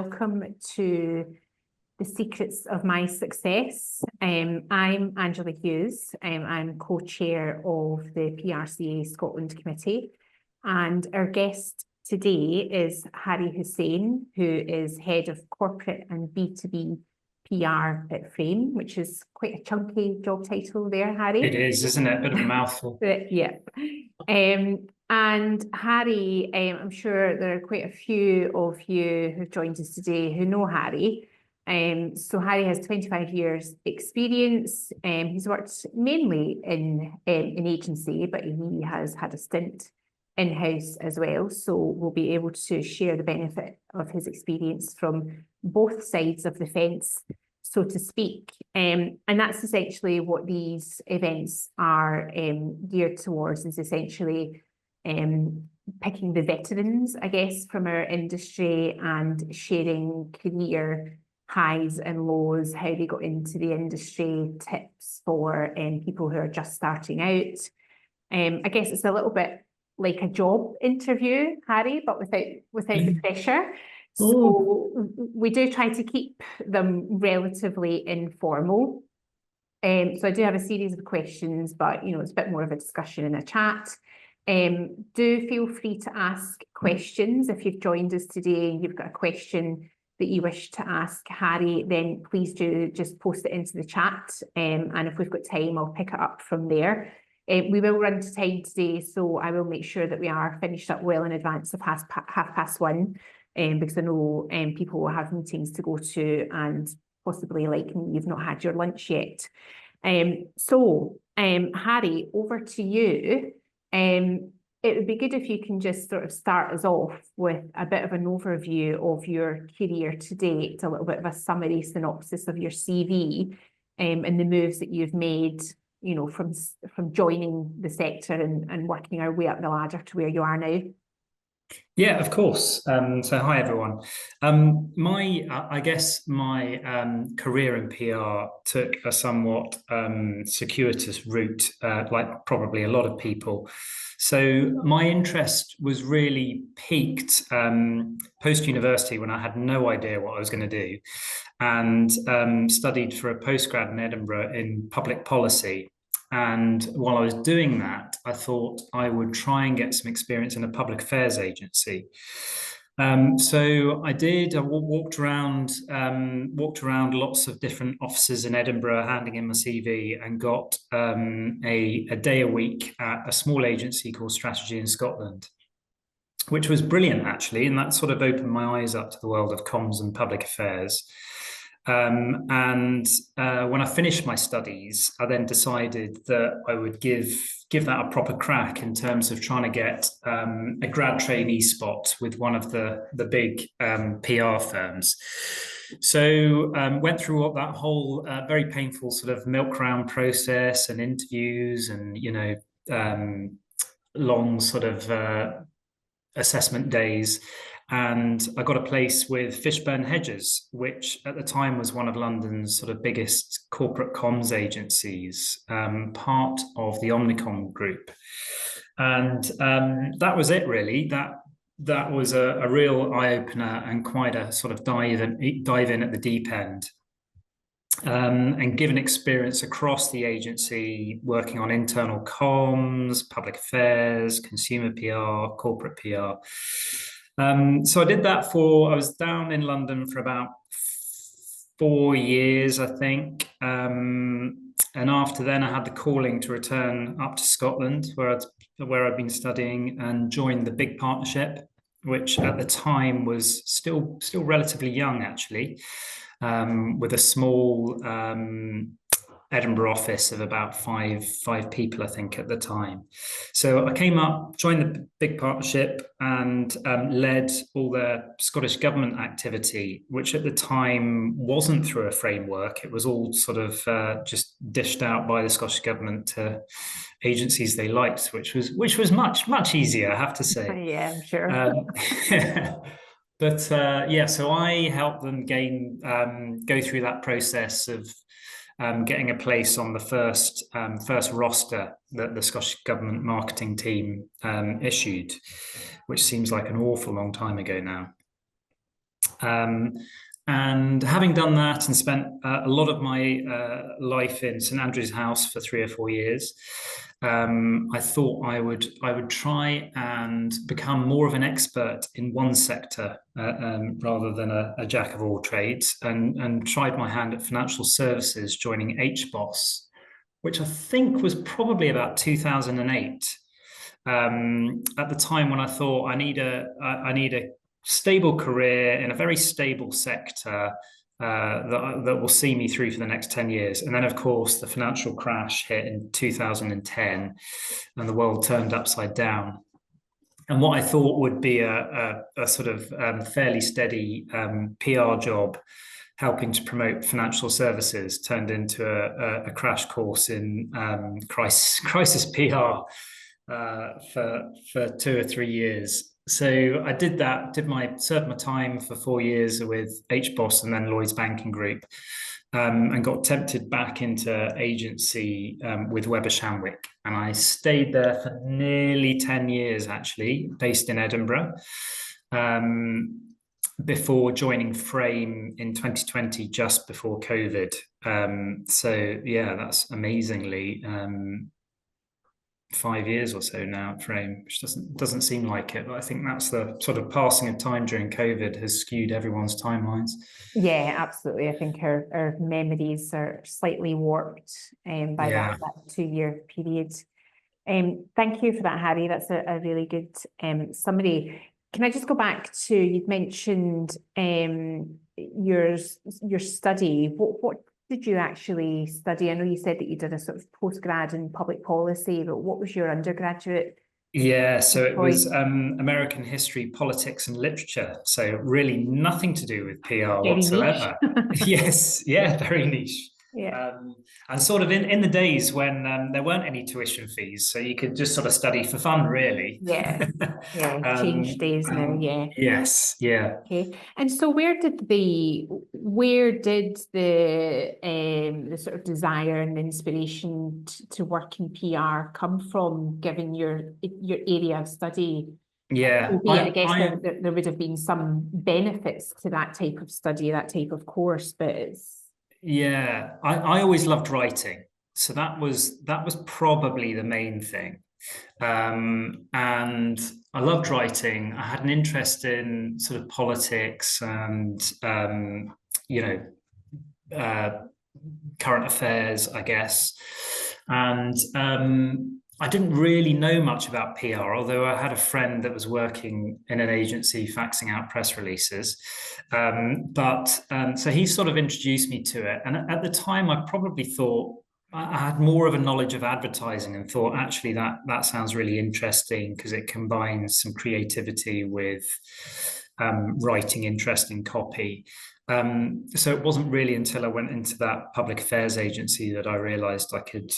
welcome to The Secrets of My Success. I'm Angela Hughes. I'm co-chair of the PRCA Scotland Committee, and our guest today is Harry Hussain, who is Head of Corporate and B2B PR at Frame, which is quite a chunky job title there, Harry. It is, isn't it? A bit of a mouthful. Yeah. And Harry, I'm sure there are quite a few of you who've joined us today who know Harry. So Harry has 25 years experience. He's worked mainly in agency, but he has had a stint in-house as well. So we'll be able to share the benefit of his experience from both sides of the fence, so to speak. And that's essentially what these events are geared towards, is essentially picking the veterans, I guess, from our industry and sharing career highs and lows, how they got into the industry, tips for people who are just starting out. I guess it's a little bit like a job interview, Harry, but without the pressure. So we do try to keep them relatively informal. So I do have a series of questions, but it's a bit more of a discussion in a chat. Do feel free to ask questions. If you've joined us today and you've got a question that you wish to ask Harry, then please do just post it into the chat. And if we've got time, I'll pick it up from there. We will run to time today, so I will make sure that we are finished up well in advance of 1:30, because I know people will have meetings to go to, and possibly, like me, you've not had your lunch yet. So Harry, over to you. It would be good if you can just sort of start us off with a bit of an overview of your career to date, a little bit of a summary synopsis of your CV, and the moves that you've made, from joining the sector and working our way up the ladder to where you are now. Yeah, of course. So hi, everyone. I guess my career in PR took a somewhat circuitous route, like probably a lot of people. So my interest was really peaked post-university, when I had no idea what I was going to do, and studied for a postgrad in Edinburgh in public policy. And while I was doing that, I thought I would try and get some experience in a public affairs agency. So I did. I walked around lots of different offices in Edinburgh, handing in my CV, and got a day a week at a small agency called Strategy in Scotland, which was brilliant, actually. And that sort of opened my eyes up to the world of comms and public affairs. When I finished my studies, I then decided that I would give that a proper crack in terms of trying to get a grad trainee spot with one of the big PR firms. So went through that whole very painful sort of milk round process and interviews and long sort of assessment days. And I got a place with Fishburn Hedges, which at the time was one of London's sort of biggest corporate comms agencies, part of the Omnicom group. And that was it, really. That was a real eye-opener and quite a sort of dive in at the deep end. And given experience across the agency, working on internal comms, public affairs, consumer PR, corporate PR. So I did that I was down in London for about 4 years, I think. And after then, I had the calling to return up to Scotland, where I'd been studying, and joined the big partnership, which at the time was still relatively young, actually, with a small Edinburgh office of about five people, I think, at the time. So I came up, joined the big partnership, and led all their Scottish government activity, which at the time wasn't through a framework. It was all sort of just dished out by the Scottish government to agencies they liked, which was much easier, I have to say. Yeah, I'm sure. But so I helped them go through that process of getting a place on the first roster that the Scottish Government marketing team issued, which seems like an awful long time ago now. And having done that and spent a lot of my life in St Andrew's House for 3 or 4 years, I thought I would try and become more of an expert in one sector rather than a jack of all trades, and tried my hand at financial services, joining HBOS, which I think was probably about 2008. At the time when I thought I need a stable career in a very stable sector that will see me through for the next 10 years. And then, of course, the financial crash hit in 2010 and the world turned upside down. And what I thought would be a sort of fairly steady PR job helping to promote financial services turned into a crash course in crisis PR for 2 or 3 years. So I did that, served my time for 4 years with HBOS and then Lloyds Banking Group, and got tempted back into agency with Weber Shandwick. And I stayed there for nearly 10 years, actually, based in Edinburgh, before joining Frame in 2020, just before COVID. So yeah, that's amazingly 5 years or so now at Frame, which doesn't seem like it, but I think that's the sort of passing of time during COVID has skewed everyone's timelines. Yeah, absolutely. I think our memories are slightly warped by that 2-year period. Thank you for that, Harry. That's a really good summary. Can I just go back to, you'd mentioned your study. What did you actually study? I know you said that you did a sort of postgrad in public policy, but what was your undergraduate? Yeah, so it was American history, politics, and literature. So really nothing to do with PR Very whatsoever. Yes, yeah, very niche. Yeah. And sort of in the days when there weren't any tuition fees, so you could just sort of study for fun, really. Yeah, change days now, yeah. Yes, yeah. Okay, and so where did the sort of desire and inspiration to work in PR come from, given your area of study? Yeah, I guess there would have been some benefits to that type of study, that type of course, but it's... Yeah, I always loved writing, so that was probably the main thing. And I loved writing. I had an interest in sort of politics and current affairs, I guess. And I didn't really know much about PR, although I had a friend that was working in an agency faxing out press releases. So he sort of introduced me to it. And at the time, I probably thought I had more of a knowledge of advertising and thought, actually, that sounds really interesting because it combines some creativity with writing interesting copy. So it wasn't really until I went into that public affairs agency that I realized I could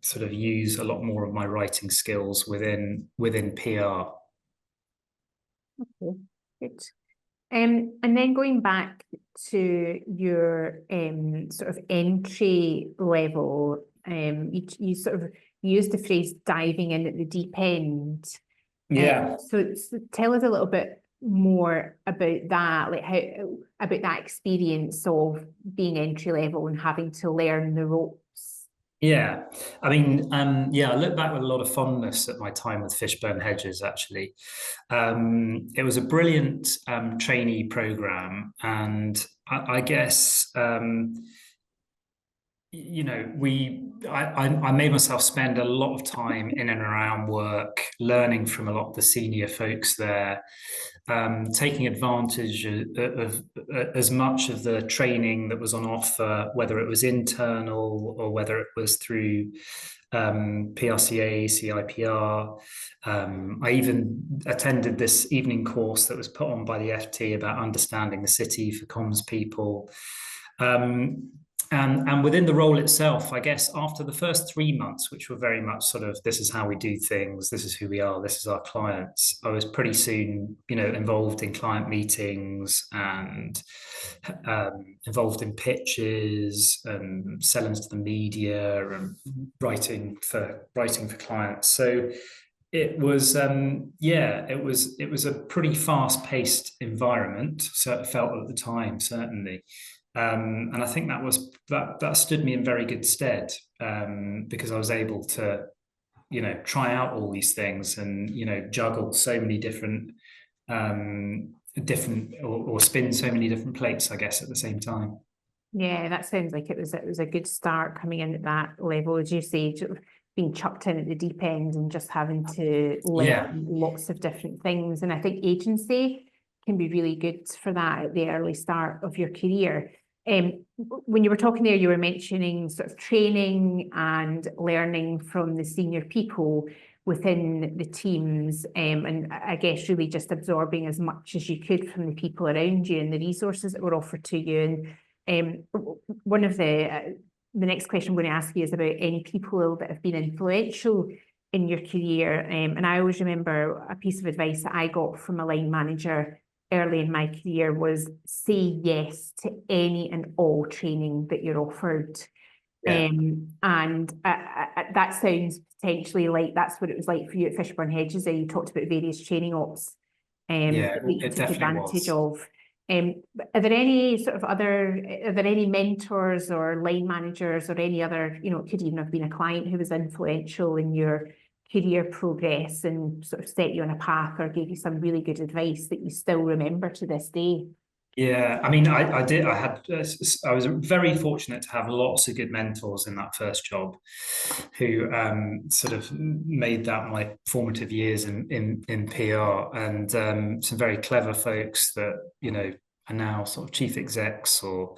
sort of use a lot more of my writing skills within PR. Okay, good. And then going back to your sort of entry level, you sort of used the phrase diving in at the deep end. Yeah. So tell us a little bit more about that, like about that experience of being entry level and having to learn the ropes. Yeah, I mean, I look back with a lot of fondness at my time with Fishburn Hedges, actually. It was a brilliant trainee program, and I guess I made myself spend a lot of time in and around work, learning from a lot of the senior folks there, taking advantage of as much of the training that was on offer, whether it was internal or whether it was through PRCA, CIPR. I even attended this evening course that was put on by the FT about understanding the city for comms people. And within the role itself, I guess after the first 3 months, which were very much sort of, this is how we do things, this is who we are, this is our clients, I was pretty soon, involved in client meetings and involved in pitches and selling to the media and writing for clients. So it was it was a pretty fast-paced environment, so it felt at the time, certainly. And I think that stood me in very good stead, because I was able to, try out all these things and, juggle so many different or spin so many different plates, I guess, at the same time. Yeah, that sounds like it was a good start coming in at that level, as you say, sort of being chucked in at the deep end and just having to Yeah. learn lots of different things. And I think agency can be really good for that at the early start of your career. When you were talking there, you were mentioning sort of training and learning from the senior people within the teams, and I guess really just absorbing as much as you could from the people around you and the resources that were offered to you. And one of the next question I'm going to ask you is about any people that have been influential in your career. And I always remember a piece of advice that I got from a line manager early in my career was say yes to any and all training that you're offered. Yeah. And that sounds potentially like that's what it was like for you at Fishburn Hedges. You talked about various training ops Yeah, that you it took definitely advantage was. of. Are there any mentors or line managers or any other, it could even have been a client who was influential in your career progress and sort of set you on a path or gave you some really good advice that you still remember to this day? Yeah, I mean, I did. I was very fortunate to have lots of good mentors in that first job, who sort of made that my formative years in PR, and some very clever folks that are now sort of chief execs or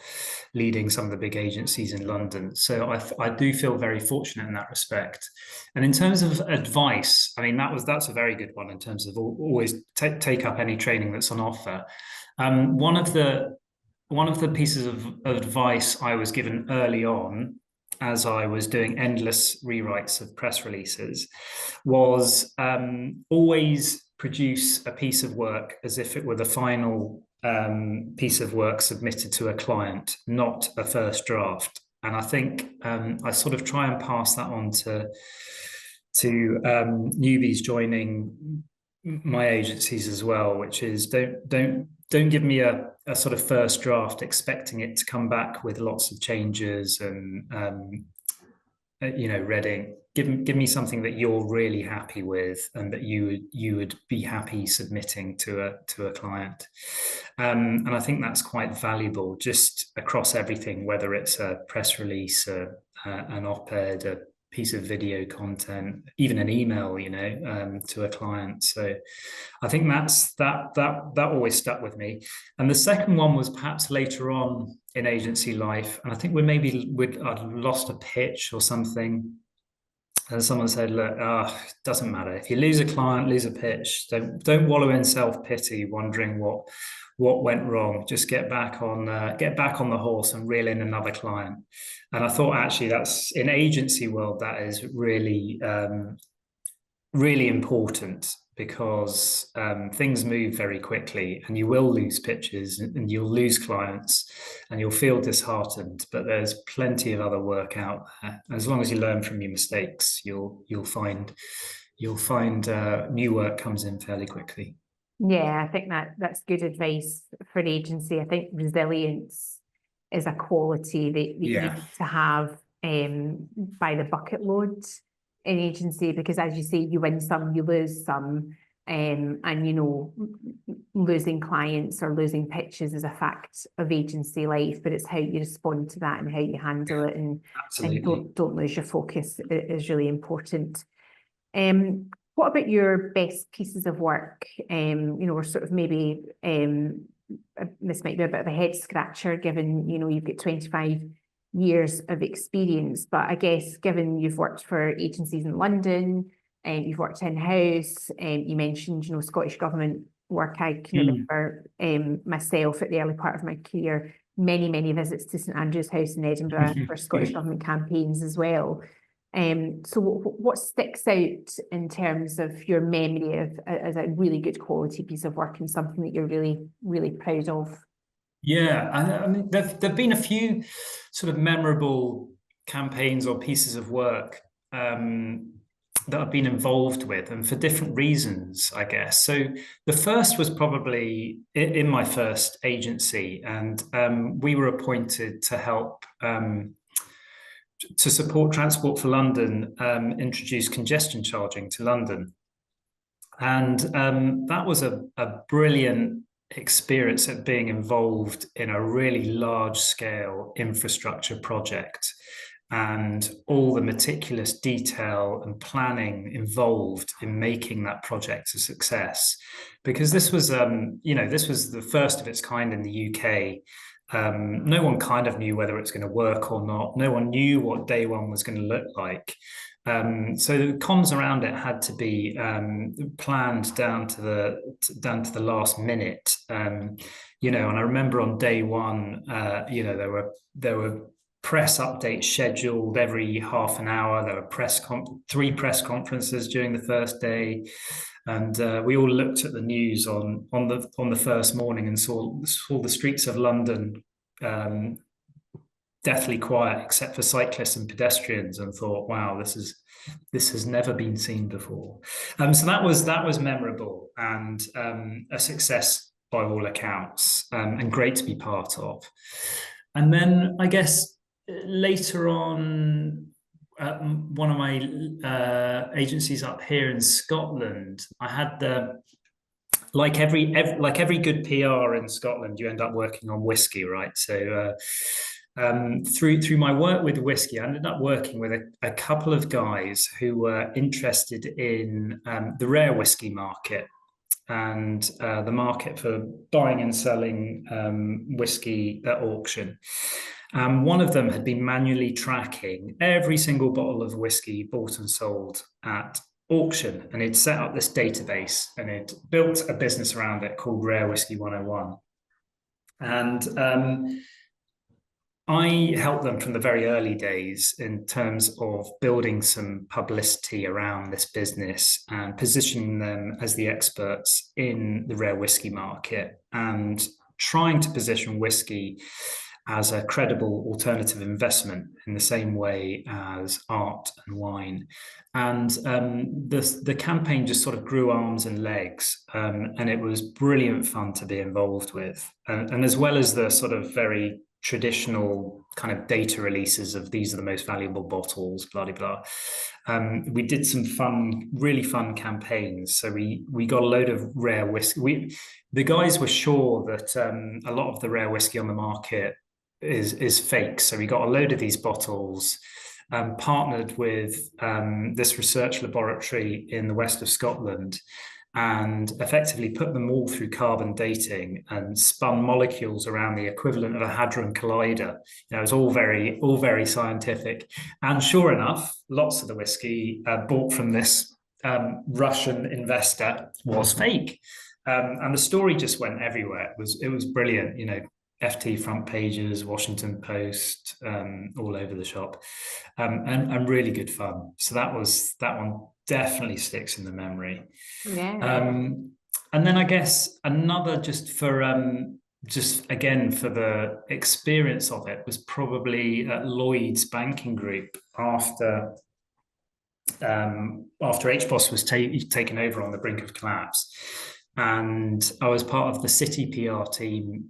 leading some of the big agencies in London. So I do feel very fortunate in that respect. And in terms of advice, I mean, that's a very good one in terms of always take up any training that's on offer. One of the pieces of advice I was given early on, as I was doing endless rewrites of press releases, was always produce a piece of work as if it were the final piece of work submitted to a client, not a first draft. And I think I sort of try and pass that on to newbies joining my agencies as well, which is don't give me a sort of first draft expecting it to come back with lots of changes and reading. Give me something that you're really happy with and that you would be happy submitting to a client. And I think that's quite valuable just across everything, whether it's a press release, an op-ed, a piece of video content, even an email, to a client. So I think that always stuck with me. And the second one was perhaps later on in agency life, and I think I'd lost a pitch or something, and someone said, "Look, it doesn't matter if you lose a client, lose a pitch. Don't wallow in self-pity, wondering what went wrong. Just get back on the horse and reel in another client." And I thought actually that's in agency world that is really really important, because things move very quickly and you will lose pitches and you'll lose clients and you'll feel disheartened, but there's plenty of other work out there. As long as you learn from your mistakes, you'll find new work comes in fairly quickly. Yeah, I think that's good advice for an agency. I think resilience is a quality that you Yeah. need to have by the bucket load in agency, because as you say, you win some, you lose some, and losing clients or losing pitches is a fact of agency life, but it's how you respond to that and how you handle it, and Absolutely. don't lose your focus is really important. What about your best pieces of work? Or sort of maybe this might be a bit of a head scratcher, given you've got 25 years of experience, but I guess given you've worked for agencies in London and you've worked in-house, and you mentioned Scottish Government work. I can remember myself at the early part of my career, many visits to St Andrew's House in Edinburgh for Scottish Government campaigns as well. So what sticks out in terms of your memory of as a really good quality piece of work and something that you're really, really proud of? Yeah, I mean, there've been a few sort of memorable campaigns or pieces of work. that I've been involved with, and for different reasons, I guess. So the first was probably in my first agency, and we were appointed to help to support Transport for London introduce congestion charging to London. And that was a brilliant experience at being involved in a really large scale infrastructure project, and all the meticulous detail and planning involved in making that project a success. Because this was, this was the first of its kind in the UK. No one kind of knew whether it's going to work or not. No one knew what day one was going to look like. So the comms around it had to be planned down to the last minute. And I remember on day one, there were press updates scheduled every half an hour. There were 3 press conferences during the first day, and we all looked at the news on the first morning and saw the streets of London deathly quiet except for cyclists and pedestrians, and thought, wow, this has never been seen before. So that was memorable, and a success by all accounts, and great to be part of. And then I guess later on, one of my agencies up here in Scotland, I had like every good PR in Scotland, you end up working on whiskey, right? So through my work with whiskey, I ended up working with a couple of guys who were interested in the rare whiskey market, and the market for buying and selling whiskey at auction. One of them had been manually tracking every single bottle of whiskey bought and sold at auction, and he'd set up this database, and he'd built a business around it called Rare Whiskey 101. And I helped them from the very early days in terms of building some publicity around this business and positioning them as the experts in the rare whiskey market, and trying to position whiskey as a credible alternative investment in the same way as art and wine. And the campaign just sort of grew arms and legs, and it was brilliant fun to be involved with. And as well as the sort of very traditional kind of data releases of these are the most valuable bottles, blah, blah, blah. We did some really fun campaigns. So we got a load of rare whiskey. The guys were sure that a lot of the rare whiskey on the market is fake. So we got a load of these bottles, partnered with this research laboratory in the west of Scotland, and effectively put them all through carbon dating and spun molecules around the equivalent of a hadron collider. It was all very scientific. And sure enough, lots of the whiskey bought from this Russian investor was fake. And the story just went everywhere. It was brilliant, FT front pages, Washington Post, all over the shop, and really good fun. So that one definitely sticks in the memory. Yeah. And then I guess another, just again for the experience of it, was probably at Lloyd's Banking Group after HBOS was taken over on the brink of collapse, and I was part of the City PR team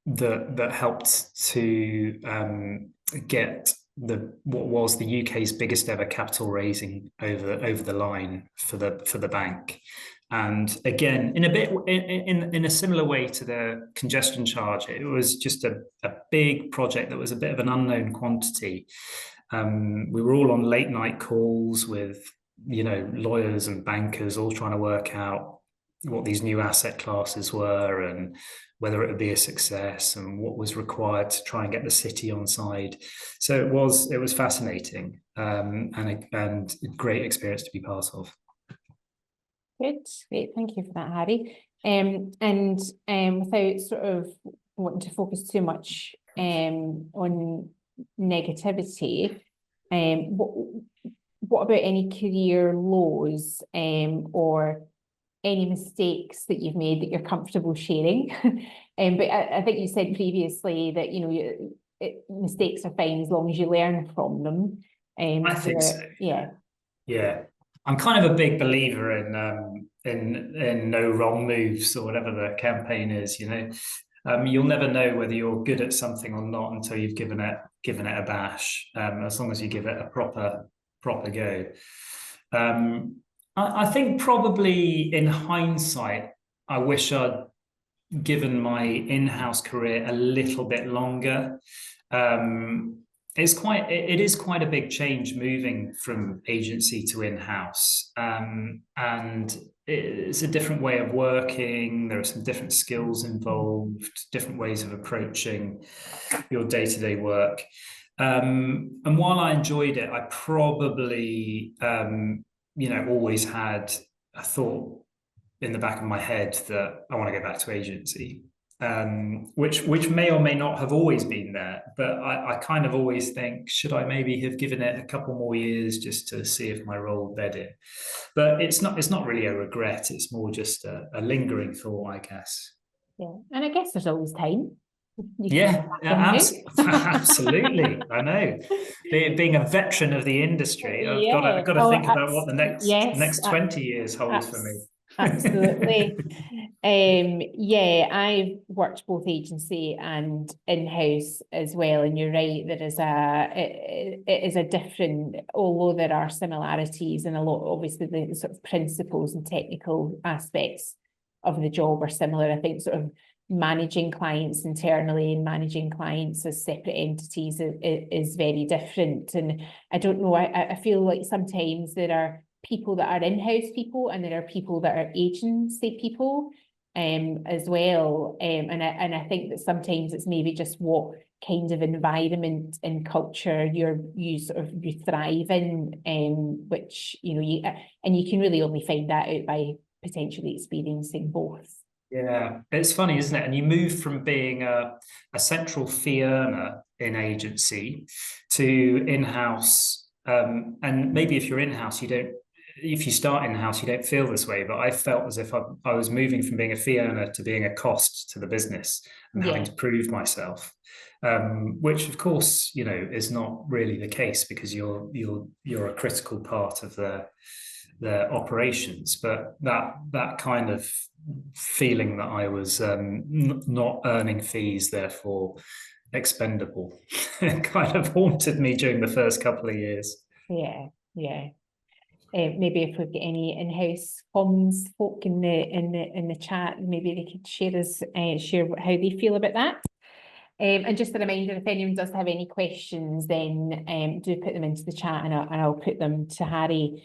that helped to get what was the UK's biggest ever capital raising over the line for the bank. And again, in a similar way to the congestion charge, it was just a big project that was a bit of an unknown quantity. We were all on late night calls with lawyers and bankers, all trying to work out what these new asset classes were and whether it would be a success and what was required to try and get the city on side. So it was fascinating, and a great experience to be part of. Good, great, thank you for that, Harry. And without sort of wanting to focus too much on negativity, what about any career lows or any mistakes that you've made that you're comfortable sharing? But I think you said previously that mistakes are fine as long as you learn from them. I think so. Yeah. Yeah, I'm kind of a big believer in no wrong moves, or whatever the campaign is. You'll never know whether you're good at something or not until you've given it a bash. As long as you give it a proper go. I think probably in hindsight, I wish I'd given my in-house career a little bit longer. It is quite a big change moving from agency to in-house, and it's a different way of working. There are some different skills involved, different ways of approaching your day-to-day work. And while I enjoyed it, I probably always had a thought in the back of my head that I want to go back to agency, which may or may not have always been there. But I kind of always think, should I maybe have given it a couple more years just to see if my role bed in? But it's not really a regret. It's more just a lingering thought, I guess. Yeah, and I guess there's always time. Absolutely. I know. Being a veteran of the industry, I've got to think about what the next 20 years hold for me. Absolutely. I've worked both agency and in-house as well, and you're right, it is a different, although there are similarities and a lot, obviously the sort of principles and technical aspects of the job are similar. I think sort of managing clients internally and managing clients as separate entities is very different. And I don't know, I feel like sometimes there are people that are in-house people and there are people that are agency people as well. And I think that sometimes it's maybe just what kind of environment and culture you thrive in, which you can really only find that out by potentially experiencing both. Yeah, it's funny, isn't it? And you move from being a central fee earner in agency to in-house. And maybe if you're in-house, if you start in-house, you don't feel this way. But I felt as if I was moving from being a fee earner to being a cost to the business and having to prove myself. Which of course, is not really the case, because you're a critical part of the operations. But that kind of feeling that I was not earning fees, therefore expendable, kind of haunted me during the first couple of years. Yeah. Maybe if we've got any in-house comms folk in the chat, maybe they could share how they feel about that. And just a reminder, if anyone does have any questions, then do put them into the chat, and I'll put them to Harry.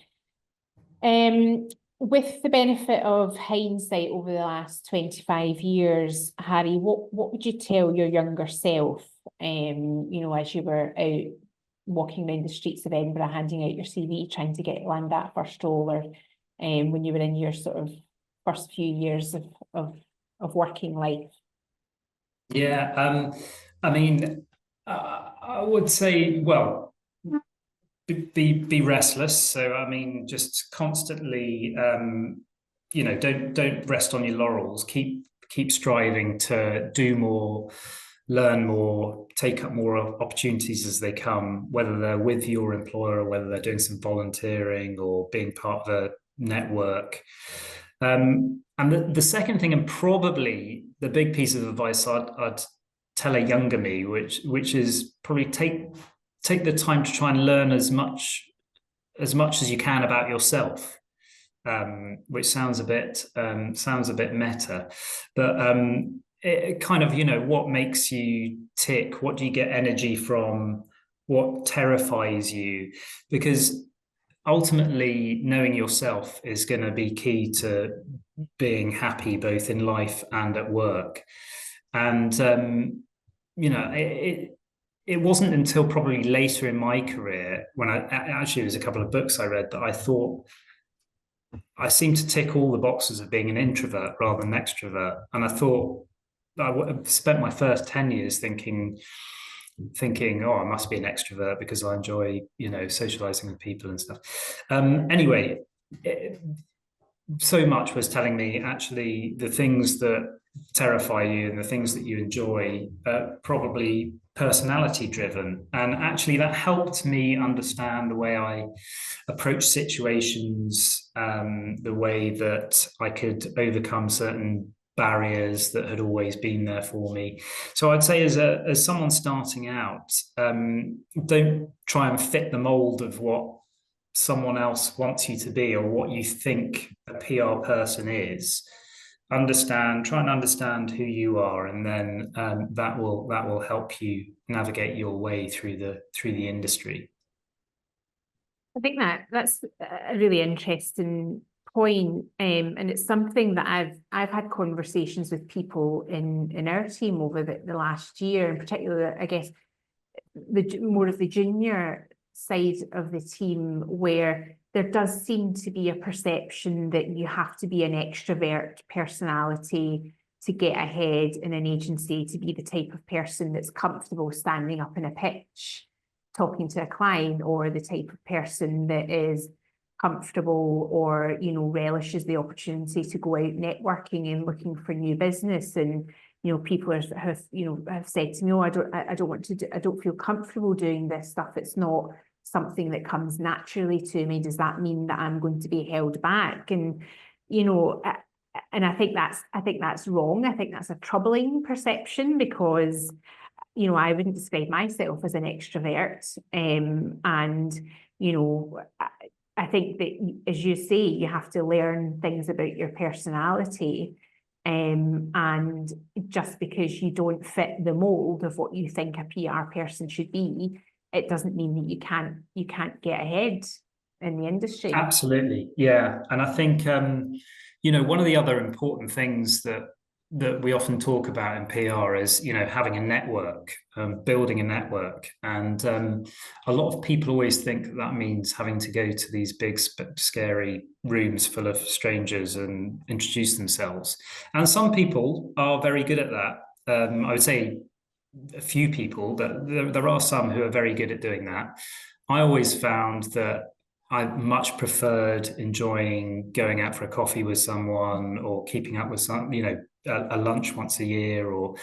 With the benefit of hindsight over the last 25 years, Harry, what would you tell your younger self, as you were out walking around the streets of Edinburgh, handing out your CV, trying to land that first role, or when you were in your sort of first few years of working life? Yeah, I would say, well, be restless. So just constantly, don't rest on your laurels. Keep striving to do more, learn more, take up more opportunities as they come, whether they're with your employer or whether they're doing some volunteering or being part of a network. And the second thing, and probably the big piece of advice I'd tell a younger me, which is probably take the time to try and learn as much as you can about yourself, which sounds a bit meta, but it kind of, what makes you tick, what do you get energy from, what terrifies you, because ultimately knowing yourself is going to be key to being happy both in life and at work. And it wasn't until probably later in my career, when it was a couple of books I read, that I thought I seemed to tick all the boxes of being an introvert rather than extrovert. And I thought I spent my first 10 years thinking, oh, I must be an extrovert because I enjoy, socializing with people and stuff. Anyway, so much was telling me actually the things that terrify you and the things that you enjoy probably personality driven. And actually that helped me understand the way I approach situations, the way that I could overcome certain barriers that had always been there for me. So I'd say as someone starting out, don't try and fit the mold of what someone else wants you to be or what you think a PR person is. Try and understand who you are, and then that will help you navigate your way through the industry. I think that's a really interesting point, and it's something that I've had conversations with people in our team over the last year, in particular, I guess, the more of the junior side of the team, where there does seem to be a perception that you have to be an extrovert personality to get ahead in an agency, to be the type of person that's comfortable standing up in a pitch, talking to a client, or the type of person that is comfortable or, you know, relishes the opportunity to go out networking and looking for new business. And, you know, people have said to me, oh, I don't want to do, I don't feel comfortable doing this stuff. It's not something that comes naturally to me. Does that mean that I'm going to be held back? And, you know, and I think that's wrong. I think that's a troubling perception, because, you know, I wouldn't describe myself as an extrovert. And, you know, I think that, as you say, you have to learn things about your personality. And just because you don't fit the mold of what you think a PR person should be, it doesn't mean that you can't get ahead in the industry. Absolutely, yeah. And I think you know, one of the other important things that we often talk about in PR is, you know, having a network, building a network. And a lot of people always think that means having to go to these big, scary rooms full of strangers and introduce themselves. And some people are very good at that. I would say a few people, but there are some who are very good at doing that. I always found that I much preferred enjoying going out for a coffee with someone, or keeping up with some, you know, a lunch once a year, or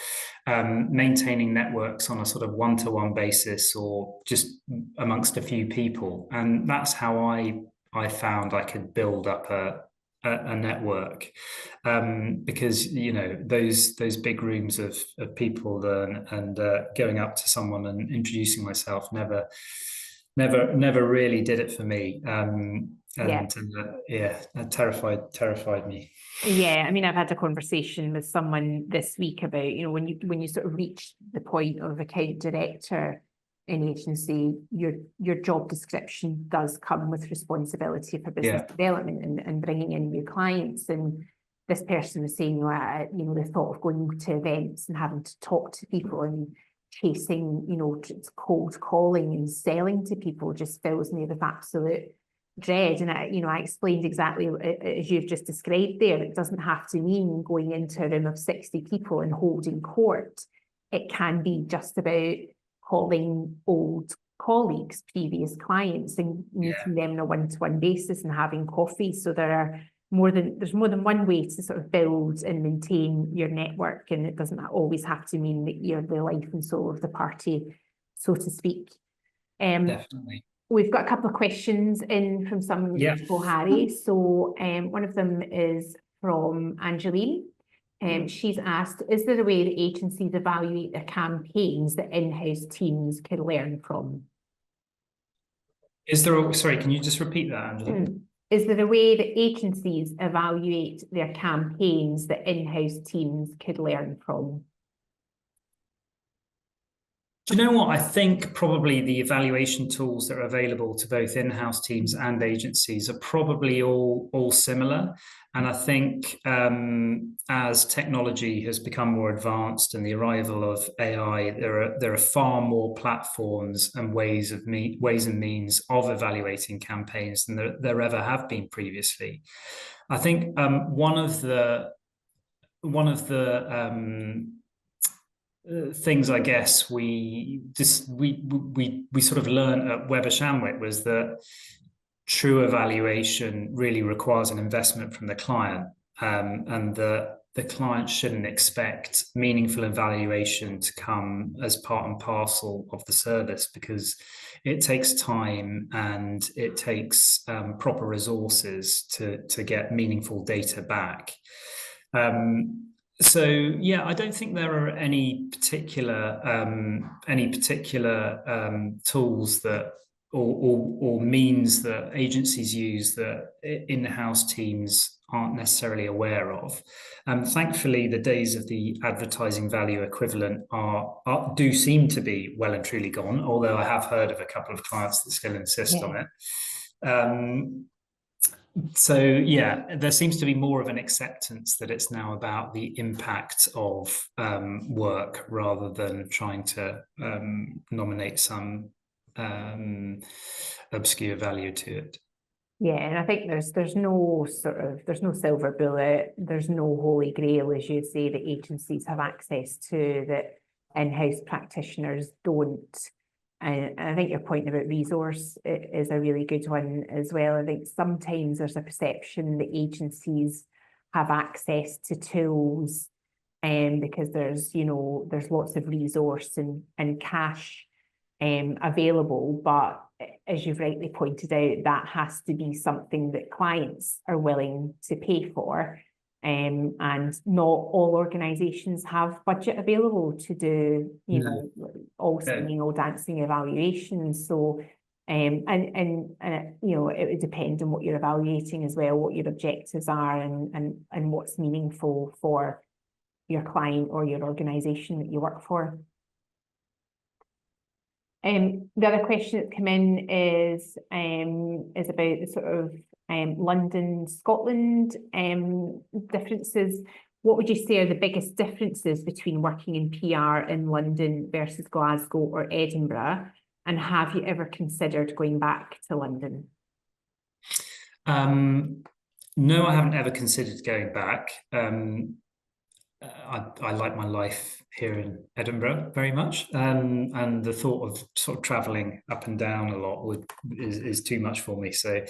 maintaining networks on a sort of one-to-one basis, or just amongst a few people. And that's how I found I could build up a network, because, you know, those big rooms of people and going up to someone and introducing myself never really did it for me. That terrified me. Yeah, I mean, I've had a conversation with someone this week about, you know, when you sort of reach the point of account director in agency, your job description does come with responsibility for business development and bringing in new clients. And this person was saying, you know, the thought of going to events and having to talk to people and chasing, you know, cold calling and selling to people just fills me with absolute dread. And I explained exactly as you've just described there. It doesn't have to mean going into a room of 60 people and holding court. It can be just about calling old colleagues, previous clients, and meeting them on a one-to-one basis and having coffee. So there's more than one way to sort of build and maintain your network, and it doesn't always have to mean that you're the life and soul of the party, so to speak. Definitely. We've got a couple of questions in from some people, Harry. So one of them is from Angeline. She's asked, is there a way that agencies evaluate their campaigns that in-house teams can learn from? Sorry, can you just repeat that, Angeline? Is there a way that agencies evaluate their campaigns that in-house teams could learn from? Do you know what? I think probably the evaluation tools that are available to both in-house teams and agencies are probably all similar. And I think as technology has become more advanced and the arrival of AI, there are far more platforms and ways and means of evaluating campaigns than there ever have been previously. I think one of the things I guess we sort of learned at Weber Shandwick was that true evaluation really requires an investment from the client, and that the client shouldn't expect meaningful evaluation to come as part and parcel of the service, because it takes time and it takes proper resources to get meaningful data back. So yeah, I don't think there are any particular tools that or means that agencies use that in-house teams aren't necessarily aware of. Thankfully, the days of the advertising value equivalent do seem to be well and truly gone, although I have heard of a couple of clients that still insist on it. So yeah, there seems to be more of an acceptance that it's now about the impact of work rather than trying to nominate some obscure value to it. Yeah, and I think there's no silver bullet, there's no holy grail, as you say, that agencies have access to that in-house practitioners don't. And I think your point about resource is a really good one as well. I think sometimes there's a perception that agencies have access to tools because there's lots of resource and cash available, but as you've rightly pointed out, that has to be something that clients are willing to pay for. And not all organisations have budget available to do, all singing, all dancing evaluations. So, it would depend on what you're evaluating as well, what your objectives are, and what's meaningful for your client or your organisation that you work for. The other question that's come in is about the sort of London, Scotland differences. What would you say are the biggest differences between working in PR in London versus Glasgow or Edinburgh? And have you ever considered going back to London? No, I haven't ever considered going back. I like my life here in Edinburgh very much, and the thought of sort of travelling up and down a lot is too much for me. So,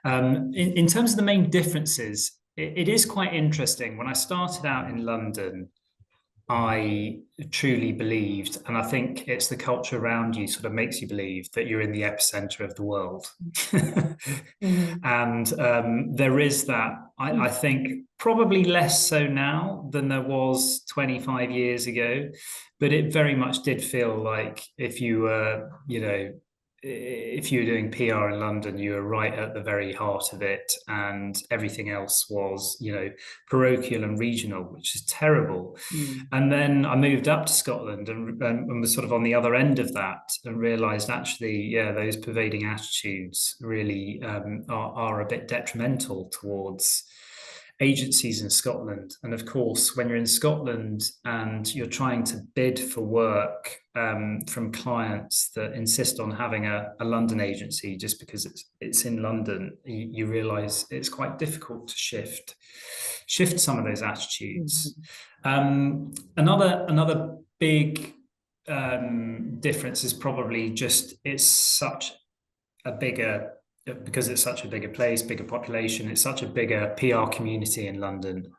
in terms of the main differences, it is quite interesting. When I started out in London, I truly believed, and I think it's the culture around you sort of makes you believe that you're in the epicenter of the world. And there is that, I think, probably less so now than there was 25 years ago, but it very much did feel like if you were, if you were doing PR in London, you were right at the very heart of it, and everything else was, parochial and regional, which is terrible. And then I moved up to Scotland and was sort of on the other end of that, and realised actually, yeah, those pervading attitudes really are a bit detrimental towards agencies in Scotland. And of course, when you're in Scotland and you're trying to bid for work from clients that insist on having a London agency just because it's in London, you realise it's quite difficult to shift some of those attitudes. Another big difference is probably just because it's such a bigger place, bigger population, it's such a bigger PR community in London.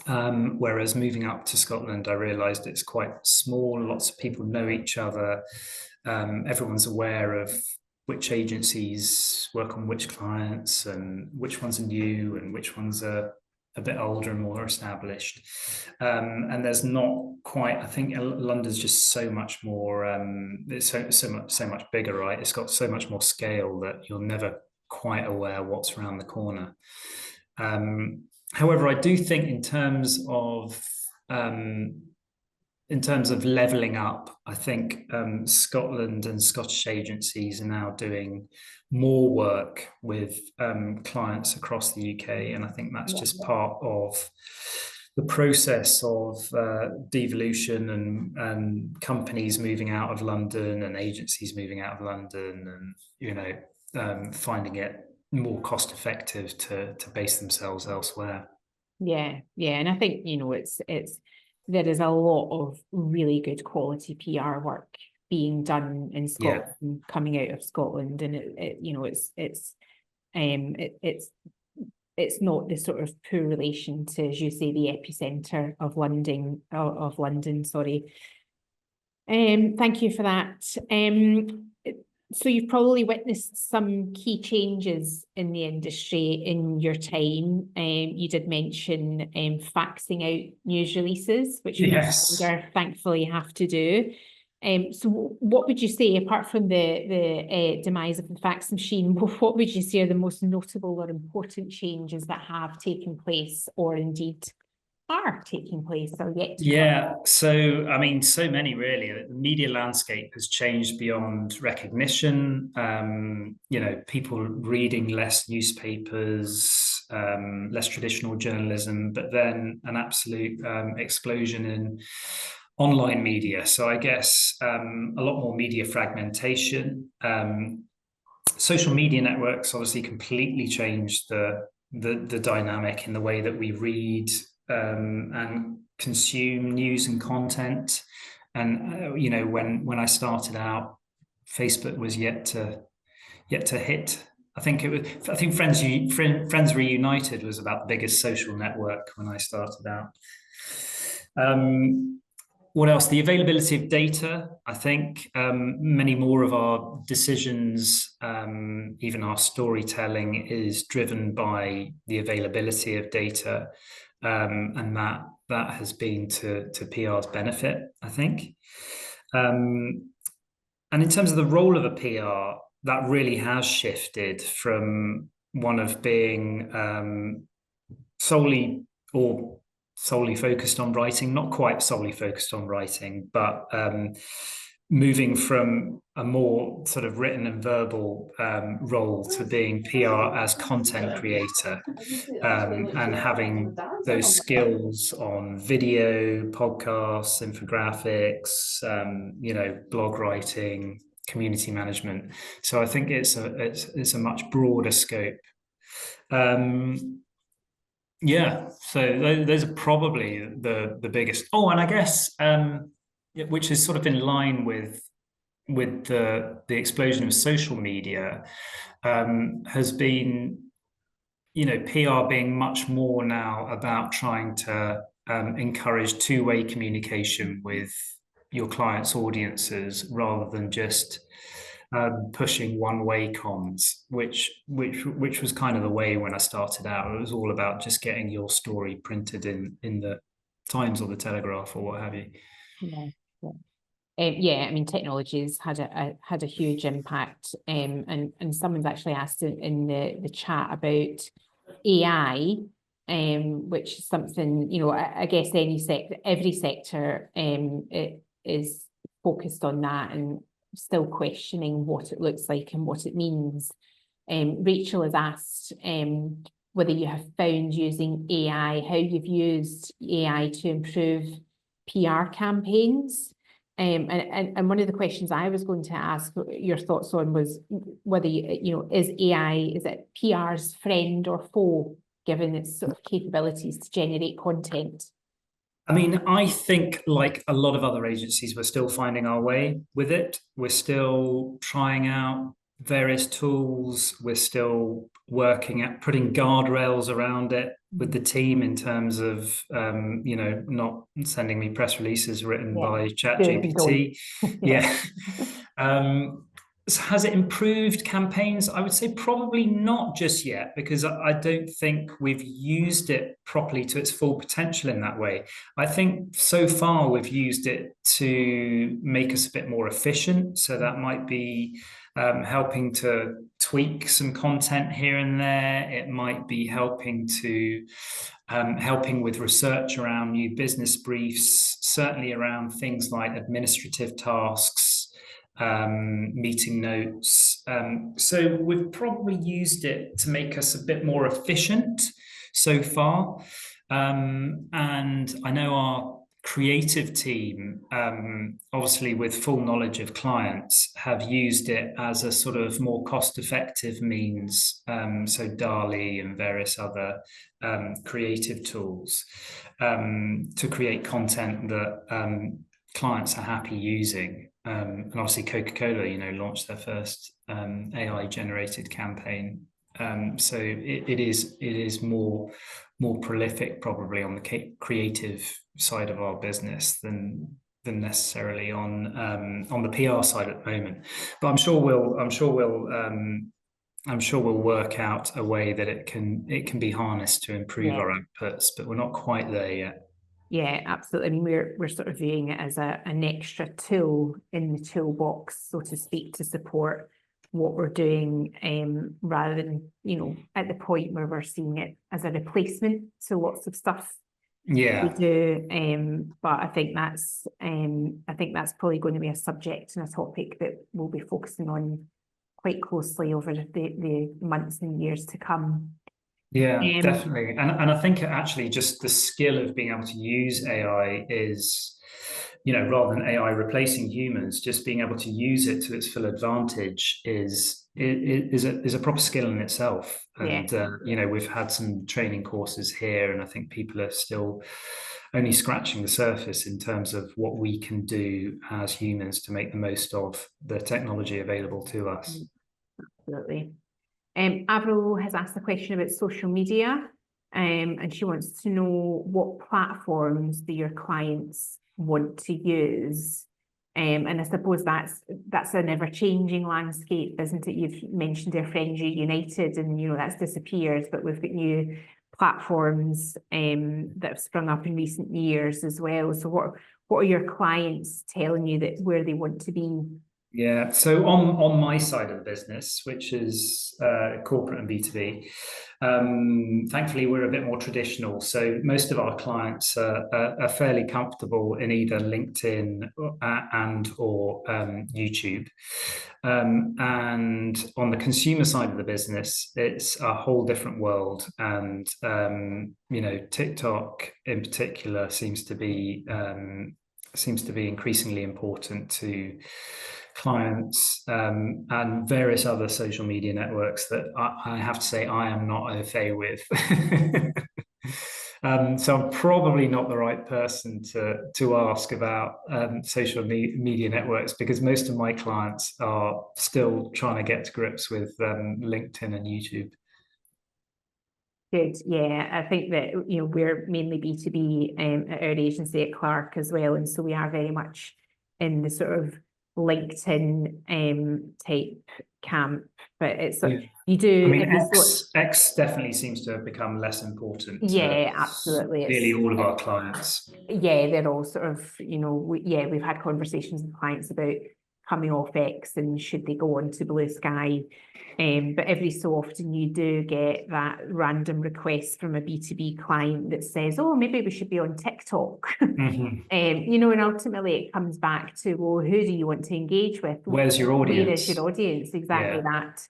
Whereas moving up to Scotland, I realised it's quite small, lots of people know each other, everyone's aware of which agencies work on which clients and which ones are new and which ones are a bit older and more established. And there's not quite, I think London's just so much more, it's so much bigger, right? It's got so much more scale that you're never quite aware what's around the corner. However, I do think in terms of levelling up, I think Scotland and Scottish agencies are now doing more work with clients across the UK, and I think that's just part of the process of devolution and companies moving out of London and agencies moving out of London, and finding it more cost effective to base themselves elsewhere. Yeah, and I think there is a lot of really good quality PR work being done in Scotland, coming out of Scotland, and it's it's not the sort of poor relation to, as you say, the epicenter of London, sorry. Thank you for that. So you've probably witnessed some key changes in the industry in your time. You did mention faxing out news releases, which we no longer thankfully have to do. So what would you say, apart from the demise of the fax machine, what would you say are the most notable or important changes that have taken place, or indeed are taking place, or yet to come? So I mean, so many really. The media landscape has changed beyond recognition. You know, people reading less newspapers, less traditional journalism, but then an absolute explosion in online media. So I guess a lot more media fragmentation. Social media networks obviously completely changed the dynamic in the way that we read and consume news and content. And you know, when I started out, Facebook was yet to hit. I think Friends Reunited was about the biggest social network when I started out. What else? The availability of data. I think many more of our decisions, even our storytelling, is driven by the availability of data, and that has been to PR's benefit, I think. And in terms of the role of a PR, that really has shifted from one of being solely focused on writing, not quite solely focused on writing, but moving from a more sort of written and verbal role to being PR as content creator, and having those skills on video, podcasts, infographics, you know, blog writing, community management. So I think it's a much broader scope. Yeah, so those are probably the biggest. Oh, and I guess which is sort of in line with the explosion of social media, has been, you know, PR being much more now about trying to encourage two-way communication with your clients' audiences rather than just pushing one-way comms, which was kind of the way when I started out. It was all about just getting your story printed in the Times or the Telegraph or what have you. Yeah, I mean, technology's had a huge impact, and someone's actually asked in the chat about AI, which is something, you know, I guess every sector it is focused on that and still questioning what it looks like and what it means. Rachel has asked whether you have found using AI, how you've used AI to improve PR campaigns. And one of the questions I was going to ask your thoughts on was whether, you know, is it PR's friend or foe, given its sort of capabilities to generate content? I mean, I think like a lot of other agencies, we're still finding our way with it. We're still trying out various tools. We're still working at putting guardrails around it with the team in terms of, you know, not sending me press releases written by ChatGPT. Yeah. So has it improved campaigns? I would say probably not just yet, because I don't think we've used it properly to its full potential in that way. I think so far we've used it to make us a bit more efficient. So that might be helping to tweak some content here and there. It might be helping with research around new business briefs, certainly around things like administrative tasks, meeting notes. So we've probably used it to make us a bit more efficient so far. And I know our creative team, obviously with full knowledge of clients, have used it as a sort of more cost-effective means. So DALL-E and various other creative tools to create content that clients are happy using. And obviously Coca-Cola, you know, launched their first AI-generated campaign So it is more prolific probably on the creative side of our business than necessarily on the PR side at the moment. But I'm sure we'll work out a way that it can be harnessed to improve Yeah. our outputs, but we're not quite there yet. Yeah, absolutely. I mean, we're sort of viewing it as an extra tool in the toolbox, so to speak, to support what we're doing, rather than, you know, at the point where we're seeing it as a replacement to lots of stuff Yeah. we do. But I think that's probably going to be a subject and a topic that we'll be focusing on quite closely over the months and years to come. Yeah, definitely. And I think actually just the skill of being able to use AI is, you know, rather than AI replacing humans, just being able to use it to its full advantage is a proper skill in itself. And you know, we've had some training courses here, and I think people are still only scratching the surface in terms of what we can do as humans to make the most of the technology available to us. Absolutely. Avril has asked a question about social media, and she wants to know what platforms do your clients want to use. And I suppose that's an ever-changing landscape, isn't it? You've mentioned our Friends United, and you know that's disappeared, but we've got new platforms that have sprung up in recent years as well. So what are your clients telling you that where they want to be? Yeah, so on my side of the business, which is corporate and B2B, thankfully we're a bit more traditional. So most of our clients are fairly comfortable in either LinkedIn and or YouTube. And on the consumer side of the business, it's a whole different world. And you know, TikTok in particular seems to be increasingly important to clients, and various other social media networks that I have to say I am not au fait with. So I'm probably not the right person to ask about social media networks, because most of my clients are still trying to get to grips with LinkedIn and YouTube. Good. Yeah, I think that, you know, we're mainly B2B at our agency at Clark as well. And so we are very much in the sort of LinkedIn type camp, but it's you do. I mean, X definitely seems to have become less important. Yeah, absolutely. Nearly all of our clients. Yeah, they're all sort of, you know, we've had conversations with clients about coming off X and should they go on to Blue Sky. But every so often you do get that random request from a B2B client that says, oh, maybe we should be on TikTok. Mm-hmm. You know, and ultimately it comes back to, well, who do you want to engage with? Where's your audience? Where is your audience? Exactly that.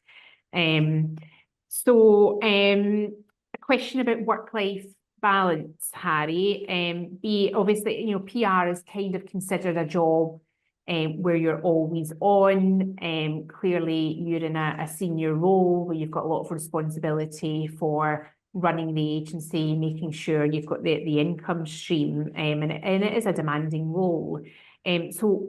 So a question about work-life balance, Harry. Obviously, you know, PR is kind of considered a job where you're always on. Clearly, you're in a senior role where you've got a lot of responsibility for running the agency, making sure you've got the income stream, and it is a demanding role. So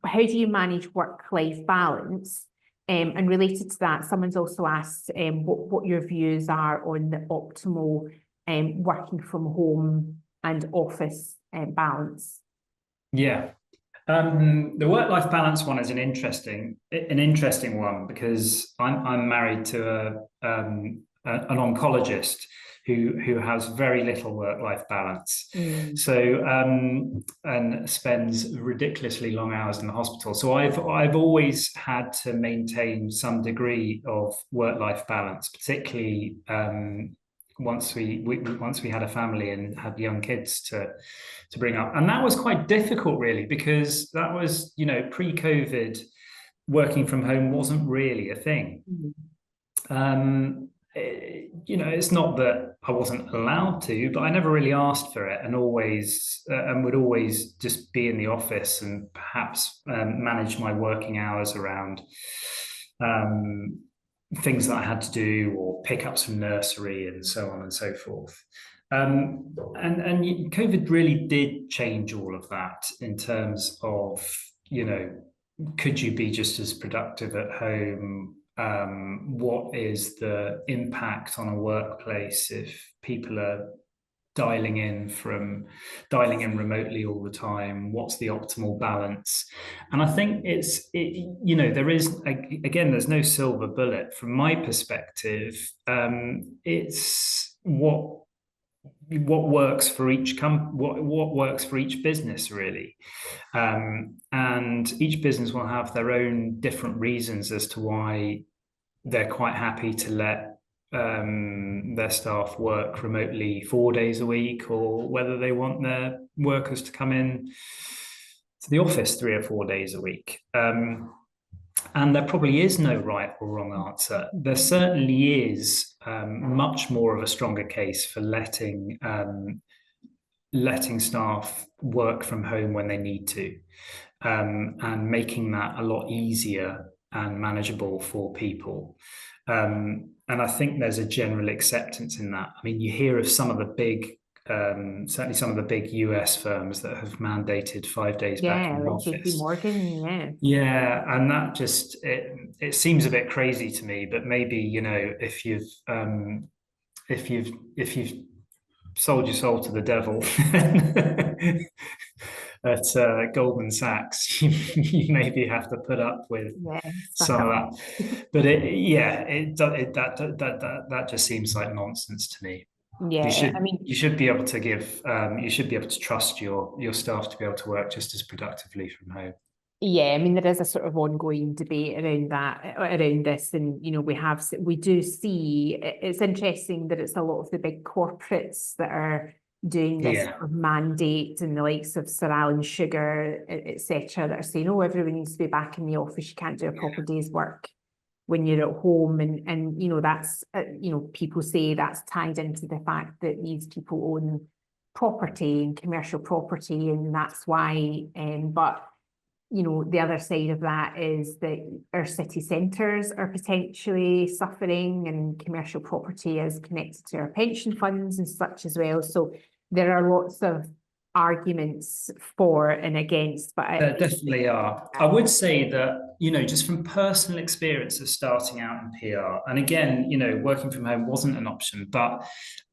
how do you manage work-life balance? And related to that, someone's also asked what your views are on the optimal working from home and office balance. Yeah. The work-life balance one is an interesting one, because I'm married to an oncologist who has very little work-life balance. So and spends ridiculously long hours in the hospital. So I've always had to maintain some degree of work-life balance, particularly once we had a family and had young kids to bring up. And that was quite difficult, really, because that was, you know, pre-COVID, working from home wasn't really a thing. You know, it's not that I wasn't allowed to, but I never really asked for it, and would always just be in the office and perhaps manage my working hours around things that I had to do, or pickups from nursery and so on and so forth. And COVID really did change all of that in terms of, you know, could you be just as productive at home what is the impact on a workplace if people are dialing in remotely all the time? What's the optimal balance? And I think there is, again, there's no silver bullet from my perspective. It's what works for what works for each business, really. And each business will have their own different reasons as to why they're quite happy to let their staff work remotely 4 days a week, or whether they want their workers to come in to the office 3 or 4 days a week. And there probably is no right or wrong answer. There certainly is much more of a stronger case for letting staff work from home when they need to, and making that a lot easier and manageable for people. And I think there's a general acceptance in that. I mean, you hear of some of the big, certainly some of the big US firms that have mandated 5 days back in the office. JP Morgan, yeah, and that just it seems a bit crazy to me. But maybe, if you've sold your soul to the devil at Goldman Sachs, you maybe have to put up with some of that. But that just seems like nonsense to me. Yeah, you should be able to trust your staff to be able to work just as productively from home. Yeah, I mean, there is a sort of ongoing debate around this, and we do see it's interesting that it's a lot of the big corporates that are doing this sort of mandate, and the likes of Sir Alan Sugar, etc., that are saying, oh, everyone needs to be back in the office. You can't do a proper day's work when you're at home, and that's people say that's tied into the fact that these people own property and commercial property, and that's why. But the other side of that is that our city centres are potentially suffering, and commercial property is connected to our pension funds and such as well. So there are lots of arguments for and against, but there definitely are. I would say that, just from personal experience of starting out in PR, and again, working from home wasn't an option, but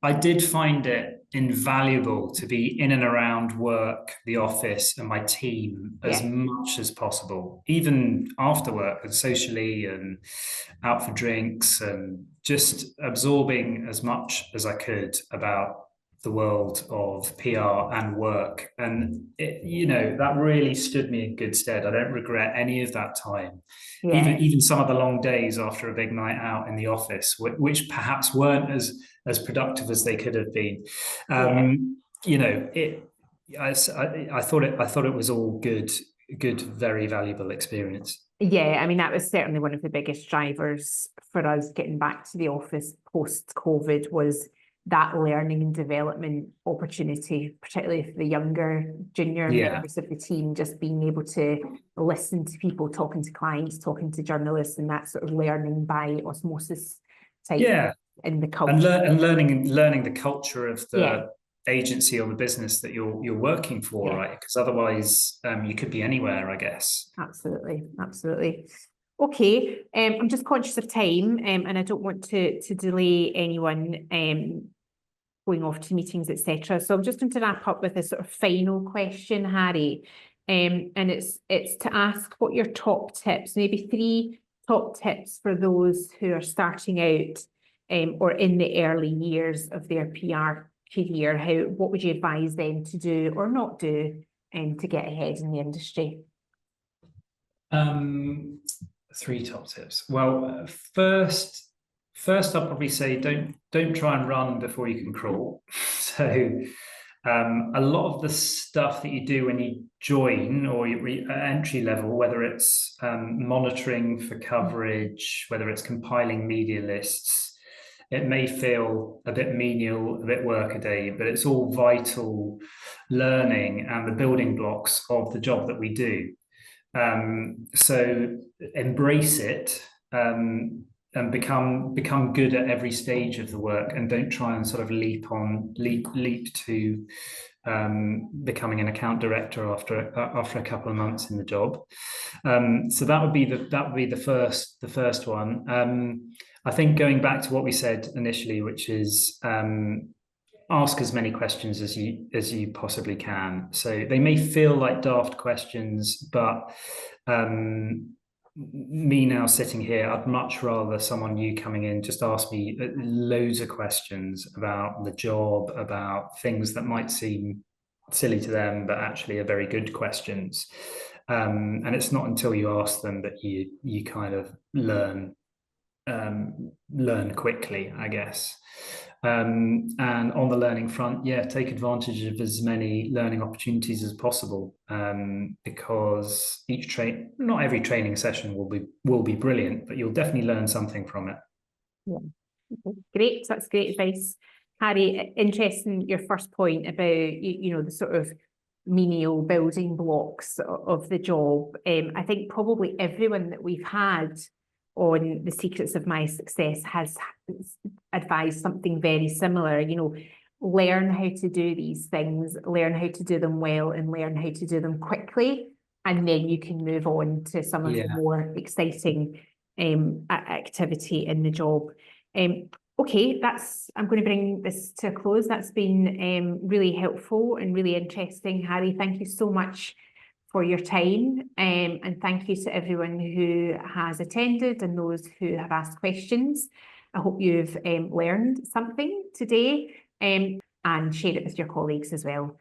I did find it invaluable to be in and around work, the office, and my team as much as possible, even after work, and socially and out for drinks, and just absorbing as much as I could about the world of PR and work. And that really stood me in good stead. I don't regret any of that time. Even some of the long days after a big night out in the office, which perhaps weren't as productive as they could have been. I thought it was all good, very valuable experience. Yeah, I mean, that was certainly one of the biggest drivers for us getting back to the office post-COVID, was that learning and development opportunity, particularly for the younger junior members of the team, just being able to listen to people, talking to clients, talking to journalists, and that sort of learning by osmosis type in the culture. And learning the culture of the agency or the business that you're working for, right? Because otherwise you could be anywhere, I guess. Absolutely. Okay, I'm just conscious of time, and I don't want to delay anyone going off to meetings, etc. So I'm just going to wrap up with a sort of final question, Harry, and it's to ask what your top tips, maybe 3 top tips for those who are starting out or in the early years of their PR career. What would you advise them to do or not do to get ahead in the industry? 3 top tips. Well, first I'll probably say don't try and run before you can crawl. So a lot of the stuff that you do when you join or you're at entry level, whether it's monitoring for coverage, whether it's compiling media lists, it may feel a bit menial, a bit workaday, but it's all vital learning and the building blocks of the job that we do. So embrace it and become good at every stage of the work, and don't try and sort of leap to becoming an account director after a couple of months in the job. So that would be the first one. I think going back to what we said initially, which is ask as many questions as you possibly can. So they may feel like daft questions, but me now sitting here, I'd much rather someone new coming in just ask me loads of questions about the job, about things that might seem silly to them, but actually are very good questions. And it's not until you ask them that you kind of learn quickly, I guess. And on the learning front, yeah, take advantage of as many learning opportunities as possible, because not every training session will be brilliant, but you'll definitely learn something from it. Yeah, okay. Great. So that's great advice, Harry. Interesting your first point about the sort of menial building blocks of the job. I think probably everyone that we've had on The Secrets of My Success has advised something very similar. Learn how to do these things, learn how to do them well, and learn how to do them quickly, and then you can move on to some of the more exciting activity in the job. Okay, I'm going to bring this to a close. That's been really helpful and really interesting, Harry. Thank you so much for your time, and thank you to everyone who has attended and those who have asked questions. I hope you've learned something today, and share it with your colleagues as well.